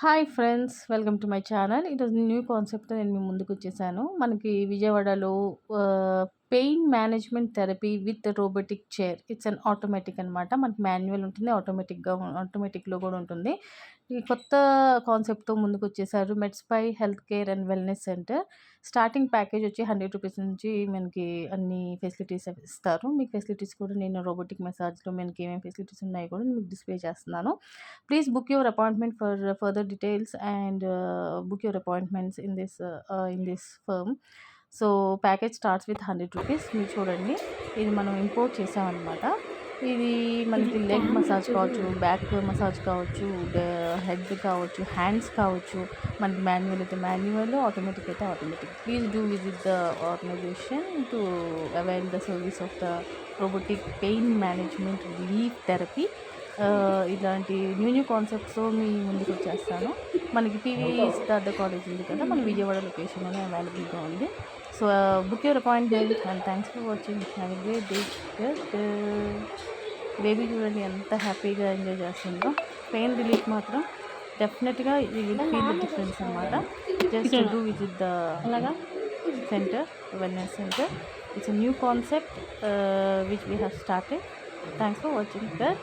Hi friends, welcome to my channel. ఈరోజు new కాన్సెప్ట్తో నేను మీ ముందుకు వచ్చేసాను. మనకి విజయవాడలో pain management therapy with robotic chair. It's an automatic అనమాట. మనకి మాన్యువల్ ఉంటుంది, ఆటోమేటిక్లో కూడా ఉంటుంది. ఈ కొత్త కాన్సెప్ట్తో ముందుకు వచ్చేసారు మెడ్స్పై health care and wellness centre. Starting package వచ్చి 100 రూపీస్ నుంచి మనకి అన్ని ఫెసిలిటీస్ ఇస్తారు. మీకు ఫెసిలిటీస్ కూడా నేను రోబోటిక్ మసాజ్లో మనకి ఏమేమి ఫెసిలిటీస్ ఉన్నాయో కూడా మీకు డిస్ప్లే చేస్తున్నాను. Please book your appointment for further details and book your appointments in this firm. So package starts with 100 rupees. మీరు చూడండి, ఇది మనం ఇంపోర్ట్ చేసామన్నమాట. ఇది మనకి లెగ్ మసాజ్ కావచ్చు, బ్యాక్ మసాజ్ కావచ్చు, హెడ్ కావచ్చు, హ్యాండ్స్ కావచ్చు. మనకి మాన్యువల్ అయితే మాన్యువల్, ఆటోమేటిక్ అయితే automatic. Please do visit the organisation to avail the service of the robotic pain management relief therapy. ఇలాంటి న్యూ కాన్సెప్ట్స్తో మీ ముందుకు వచ్చేస్తాను. మనకి పివి సిద్ధార్థ కాలేజ్ ఉంది కదా, మన విజయవాడ లొకేషన్లోనే అవైలబుల్గా ఉంది. So book your appointment and thanks for watching. Have a great day. Baby చూడండి ఎంత హ్యాపీగా ఎంజాయ్ చేస్తుందో. పెయిన్ రిలీఫ్ మాత్రం డెఫినెట్గా you will feel the difference అనమాట. Just do visit the centre, wellness centre. It's a new concept which we have started. Thanks for watching that.